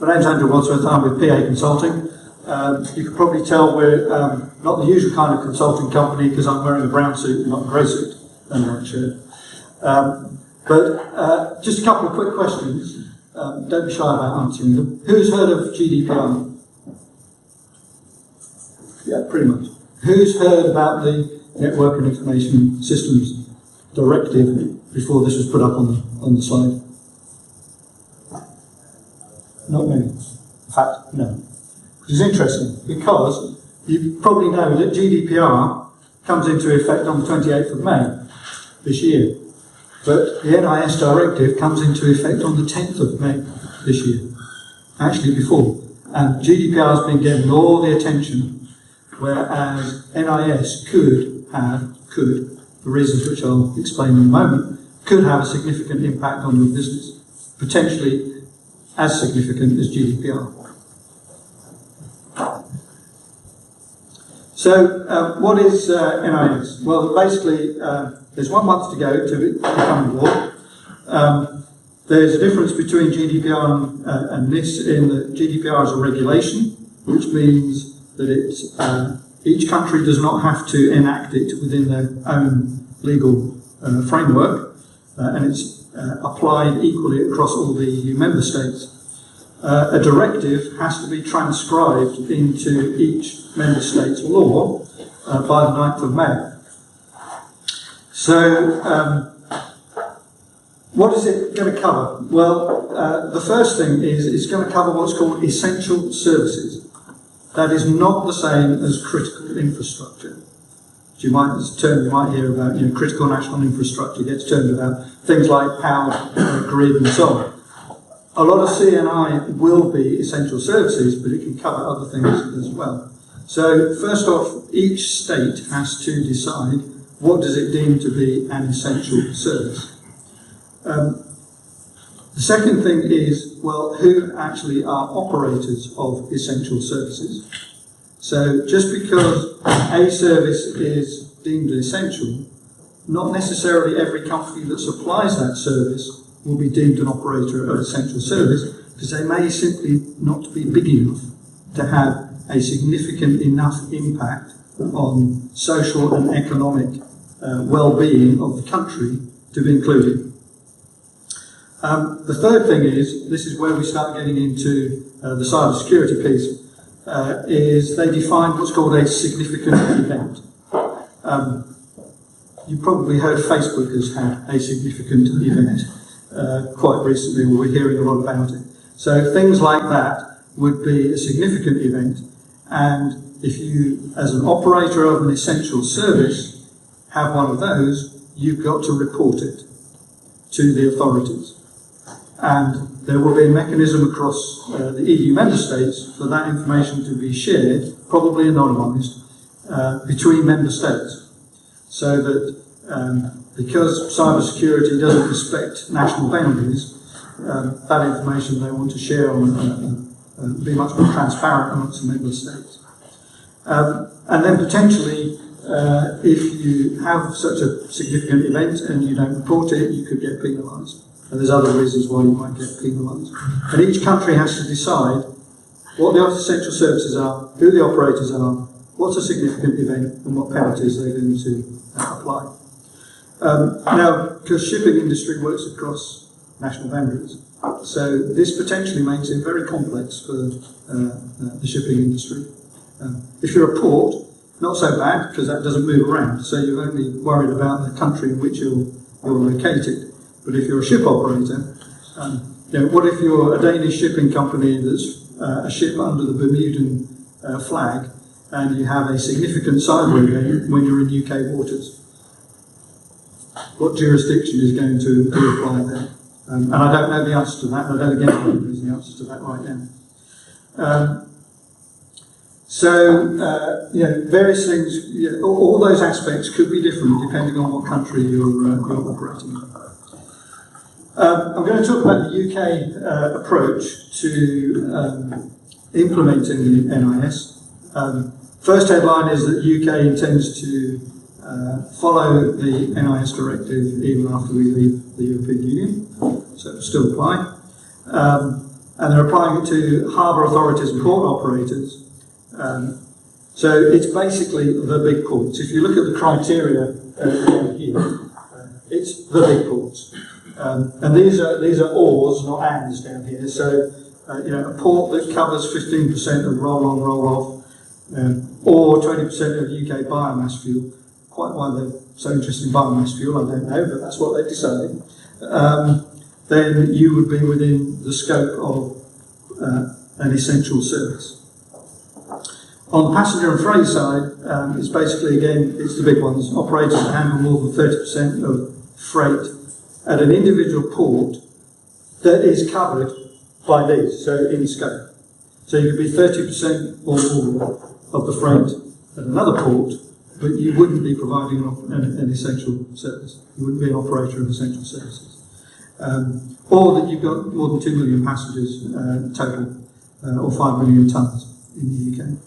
My name's Andrew Wadsworth. I'm with PA Consulting. You can probably tell we're not the usual kind of consulting company because I'm wearing a brown suit and not a grey suit and a white shirt. But just a couple of quick questions. Don't be shy about answering them. Who's heard of GDPR? Yeah, pretty much. Who's heard about the Network and Information Systems Directive before this was put up on the slide? Not many. In fact, no. Which is interesting because you probably know that GDPR comes into effect on the 28th of May this year. But the NIS Directive comes into effect on the 10th of May this year. Actually before. And GDPR has been getting all the attention, whereas NIS could, for reasons which I'll explain in a moment, could have a significant impact on your business. Potentially as significant as GDPR. So, what is NIS? Well, basically, there's 1 month to go to become law. There's a difference between GDPR and NIS in that GDPR is a regulation, which means that each country does not have to enact it within their own legal framework, and it's applied equally across all the EU member states. A directive has to be transcribed into each member state's law by the 9th of May. So, what is it going to cover? Well, the first thing is it's going to cover what's called essential services. That is not the same as critical infrastructure. It's a term you might hear about, critical national infrastructure gets termed about things like power, grid and so on. A lot of CNI will be essential services, but it can cover other things as well. So first off, each state has to decide what does it deem to be an essential service. The second thing is, well, who actually are operators of essential services? So just because a service is deemed essential, not necessarily every company that supplies that service will be deemed an operator of essential service, because they may simply not be big enough to have a significant enough impact on social and economic well-being of the country to be included. The third thing is, this is where we start getting into the cyber security piece, is they define what's called a significant event. You probably heard Facebook has had a significant event quite recently, we're hearing a lot about it. So things like that would be a significant event, and if you, as an operator of an essential service, have one of those, you've got to report it to the authorities. And there will be a mechanism across the EU member states for that information to be shared, probably anonymised, between member states. So that because cybersecurity doesn't respect national boundaries, that information they want to share on be much more transparent amongst the member states. And then potentially, if you have such a significant event and you don't report it, you could get penalised. And there's other reasons why you might get penalised. And each country has to decide what the essential services are, who the operators are, what's a significant event, and what penalties they're going to apply. Now, because shipping industry works across national boundaries, so this potentially makes it very complex for the shipping industry. If you're a port, not so bad, because that doesn't move around, so you're only worried about the country in which you're located. But if you're a ship operator, what if you're a Danish shipping company that's a ship under the Bermudan flag, and you have a significant cyber event when you're in UK waters? What jurisdiction is going to apply there? And I don't know the answer to that, and I don't think anybody knows the answer to that right now. Various things, all those aspects could be different depending on what country you're operating in. I'm going to talk about the UK approach to implementing the NIS. First headline is that the UK intends to follow the NIS Directive even after we leave the European Union, so it'll still apply. and they're applying it to harbour authorities and port operators. So it's basically the big ports. If you look at the criteria down here, it's the big ports. And these are ors, not ands down here. So a port that covers 15% of roll-on, roll-off, or 20% of UK biomass fuel. Quite why they're so interested in biomass fuel, I don't know, but that's what they've decided. Then you would be within the scope of an essential service. On the passenger and freight side, it's basically, again, it's the big ones. Operators that handle more than 30% of freight at an individual port that is covered by these, so in scope. So you could be 30% or more of the freight at another port, but you wouldn't be providing an essential service. You wouldn't be an operator of essential services. Or that you've got more than 2 million passengers total, or 5 million tonnes in the UK.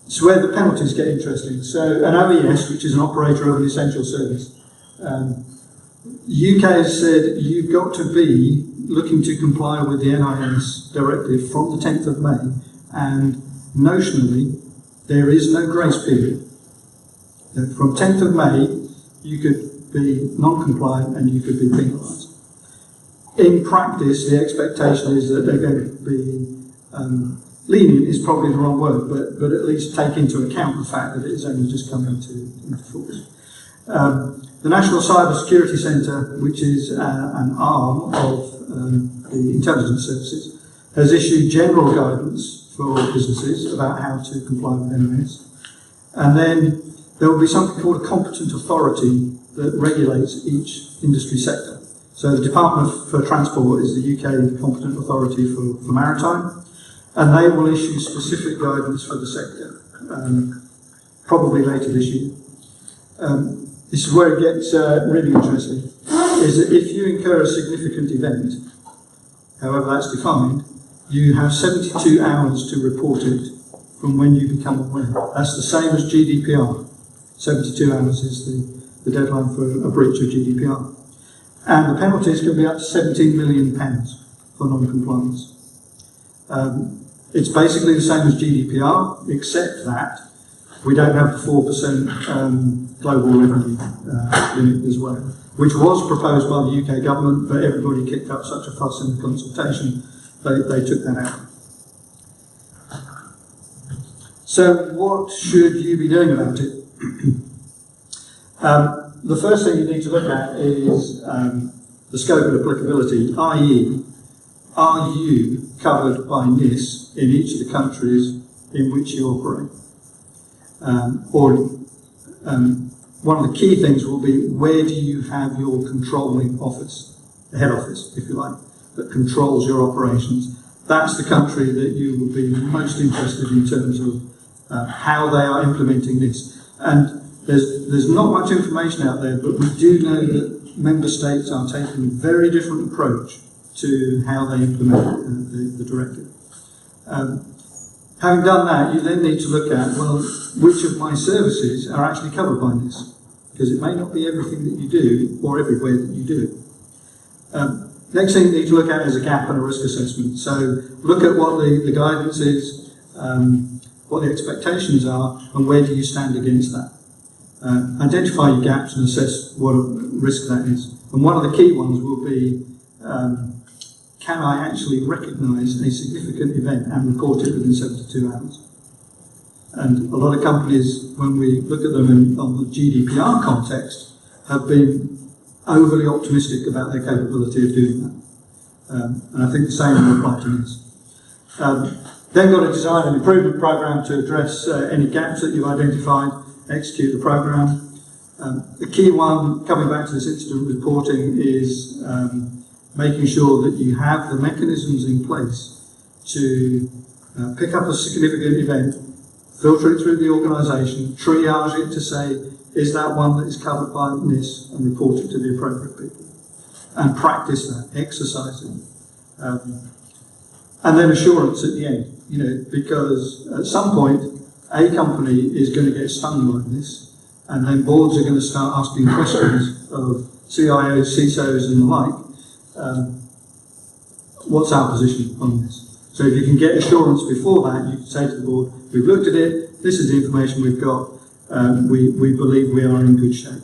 So where the penalties get interesting. So an OES, which is an operator of an essential service, UK has said you've got to be looking to comply with the NIS Directive from the 10th of May, and notionally there is no grace period. From 10th of May you could be non-compliant and you could be penalised. In practice, the expectation is that they're going to be lenient is probably the wrong word, but at least take into account the fact that it is only just come into force. The National Cyber Security Centre, which is an arm of the intelligence services, has issued general guidance for businesses about how to comply with NIS. And then there will be something called a competent authority that regulates each industry sector. So the Department for Transport is the UK competent authority for maritime, and they will issue specific guidance for the sector, probably later this year. This is where it gets really interesting, is that if you incur a significant event, however that's defined, you have 72 hours to report it from when you become aware. That's the same as GDPR. 72 hours is the deadline for a breach of GDPR. And the penalties can be up to £17 million for non-compliance. It's basically the same as GDPR, except that we don't have the 4% global revenue limit as well, which was proposed by the UK government, but everybody kicked up such a fuss in the consultation, they took that out. So what should you be doing about it? The first thing you need to look at is the scope of applicability, i.e., are you covered by NIS in each of the countries in which you operate? One of the key things will be, where do you have your controlling office, the head office, if you like, that controls your operations? That's the country that you will be most interested in terms of how they are implementing this. And there's not much information out there, but we do know that member states are taking a very different approach to how they implement the directive. Having done that, you then need to look at, well, which of my services are actually covered by this? Because it may not be everything that you do or everywhere that you do it. Next thing you need to look at is a gap and a risk assessment. So look at what the guidance is, what the expectations are, and where do you stand against that. Identify your gaps and assess what risk that is. And one of the key ones will be, can I actually recognise a significant event and report it within 72 hours? And a lot of companies, when we look at them on the GDPR context, have been overly optimistic about their capability of doing that. And I think the same will apply to this. Then got to design an improvement programme to address any gaps that you've identified, execute the programme. The key one, coming back to this incident reporting, is making sure that you have the mechanisms in place to pick up a significant event, filter it through the organisation, triage it to say, is that one that is covered by NIS, and report it to the appropriate people. And practice that, exercise it. And then assurance at the end, because at some point, a company is going to get stung by this, and then boards are going to start asking questions of CIOs, CISOs and the like. what's our position on this? So if you can get assurance before that, you can say to the board, we've looked at it, this is the information we've got, we believe we are in good shape.